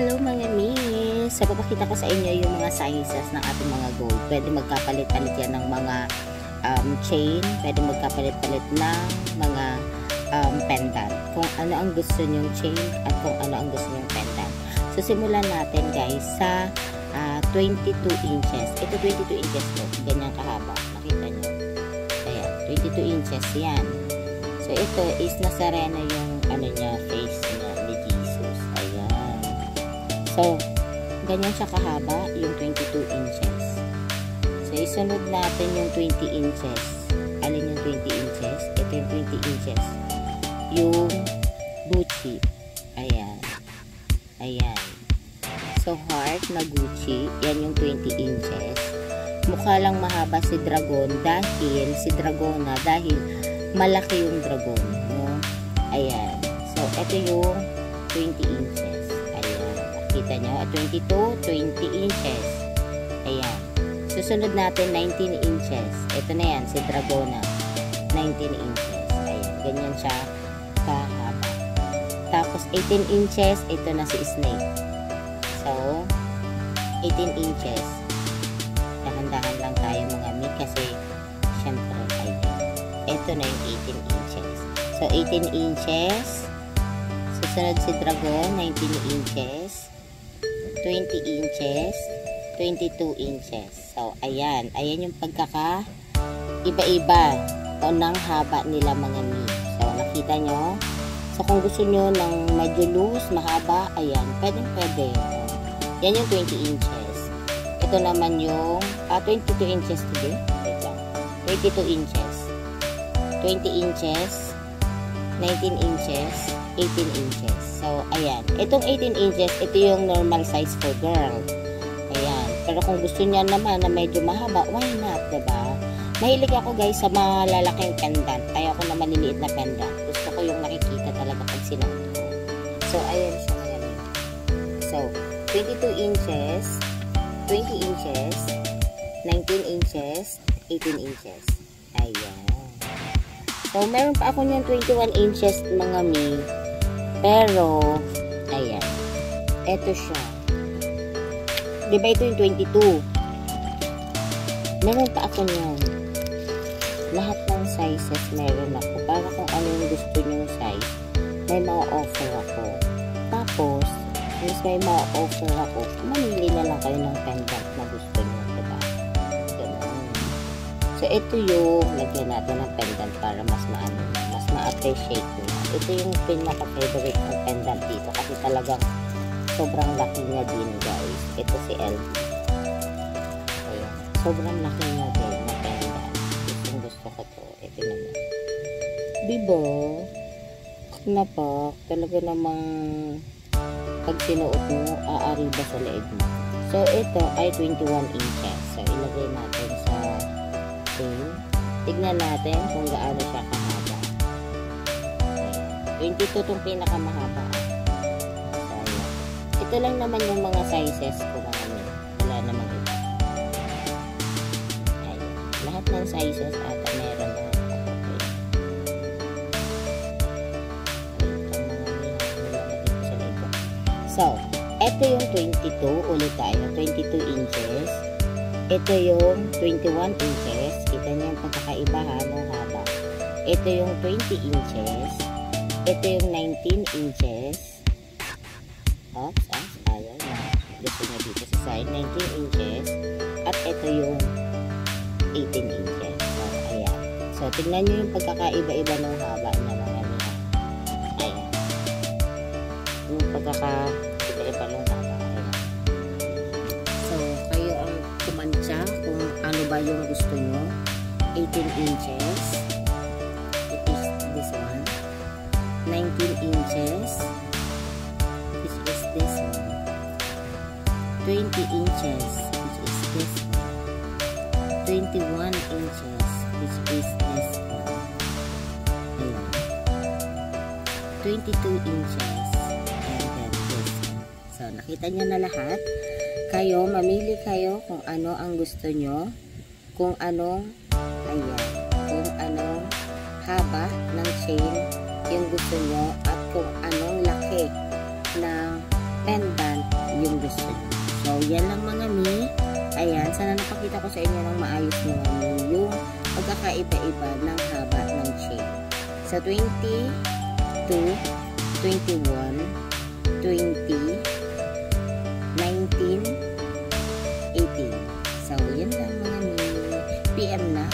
Hello mga miss! So, papakita ko sa inyo yung mga sizes ng ating mga gold. Pwede magkapalit-palit yan ng mga chain. Pwede magkapalit-palit ng mga pendant. Kung ano ang gusto nyong chain at kung ano ang gusto nyong pendant. So, simulan natin guys sa 22 inches. Ito 22 inches po. Ganyan kahaba. Nakita nyo? Ayan. 22 inches yan. So, ito is nasarena yung ano niya, face niya ni Jesus. Ayan. So, ganyan siya kahaba, yung 22 inches. So, isunod natin yung 20 inches. Alin yung 20 inches? Ito yung 20 inches. Yung Gucci. Ayan. Ayan. So, heart na Gucci. Yan yung 20 inches. Mukha lang mahaba si Dragon dahil si Dragona dahil malaki yung dragon. No? Ayan. So, ito yung 20 inches. Ayan. Nakita nyo? At 22, 20 inches. Ayan. Susunod natin, 19 inches. Ito na yan, si Dragona. 19 inches. Ayan. Ganyan siya kahaba. Tapos, 18 inches. Ito na si Snake. So, 18 inches. Dahan-dahan lang tayo mga mi kasi syempre, ayan. Ito na yung 18 inches. So, 18 inches. Susunod si Dragon, 19 inches. 20 inches. 22 inches. So, ayan. Ayan yung pagkaka iba-iba o ng haba nila mga mi. So, nakita nyo? So, kung gusto nyo ng medyo loose, mahaba, ayan. Pwede. Yan yung 20 inches. Ito naman yung 22 inches today. Wait lang. 22 inches. 20 inches, 19 inches, 18 inches. So, ayan. Itong 18 inches, ito yung normal size for girl. Ayan. Pero kung gusto niya naman na medyo mahaba, why not, diba? Mahilig ako guys sa malalaking pendant. Kaya ako na maliliit na pendant. Gusto ko yung nakikita talaga pag sinuot ko. So, ayan siya ngayon. So, 22 inches, 20 inches, 19 inches, 18 inches. Ayan. So, meron pa ako niyan 21 inches mga mi. Pero, ayan. Ito siya. Diba ito yung 22? Meron pa ako niyan. Lahat ng sizes meron ako. Para kung ano yung gusto nyong size, may mga offer ako. Tapos, since may mga offer ako, mamili na lang kayo ng pendant na gusto nyo. Diba? Ganun. So, ito yung lagyan natin ng pendant para mas ma-appreciate nyo. Ito yung pinaka-favorite ng pendant dito kasi talagang sobrang laki niya din guys. Ito si LV. Ayan. Sobrang laki niya din na pendant. Gusto ko to. Ito naman. Diba? Napak. Talaga namang pag sinuot mo, aariba sa leeg mo. So, ito ay 21 inches. So, ilagay natin sa chain. Tignan natin kung gaano siya kahaba. Ayan. 22 itong pinakamahaba. So, ayan. Ito lang naman yung mga sizes ko namin. Wala naman iba. Ayan. Lahat ng sizes ata meron na. So, ito yung 22. Ulit tayo. 22 inches. Ito yung 21 inches. Kita niyo yung pagkakaiba ha, ng haba. Ito yung 20 inches. Ito yung 19 inches. Oops, ayaw na. Gusto niya dito sa side. 19 inches. At ito yung 18 inches. So, ayan. So, tignan niyo yung pagkakaiba-iba ng haba niya mga niya. Ayan. Yung pagkakaiba-iba ng haba. Ayan. So, kayo ang kumantsa kung ano ba yung gusto nyo. 18 inches. It is this one. 19 inches. Which is this one. 20 inches. Which is this one. 21 inches. Which is this one. Ayan. 22 inches. And then this one. So, nakita nyo na lahat. Kayo, mamili kayo kung ano ang gusto nyo. Kung anong, ayan, kung anong haba ng chain yung gusto nyo at kung anong laki ng pendant yung gusto nyo. So, yan lang mga mi. Ayan, sana napakita ko sa inyo ng maayos mga mi yung pagkakaiba-iba ng haba ng chain. Sa 20 to 21, 20, 19, 18. So, yan lang mga mi. PM na.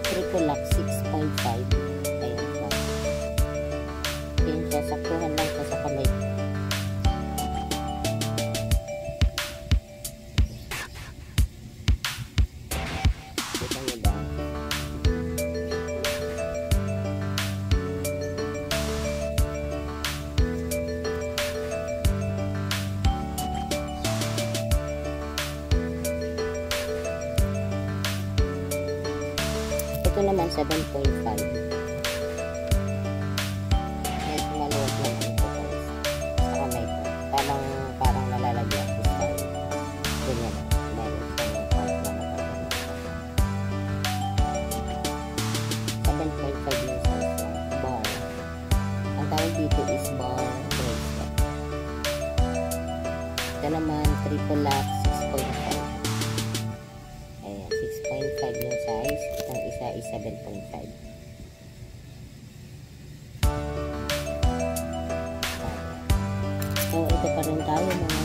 Triple lock 6.5. Ayan siya. Ayan siya. Saktuhan lang siya sa kamay. Kita nyo ba? Ito naman 7.5. Medyo maluwag lang ito guys. Sa kamay ko. Parang nalalagyan ko style. Ganyan. Meron siyang part na nakagano. 7.5 yung size niya. Bar. Ang tawag dito is bar bracelet. Ito naman triple lock 6.5. Ayan, 6.5 yung size. Itong isa is 7.5. So, ito pa rin tayo mga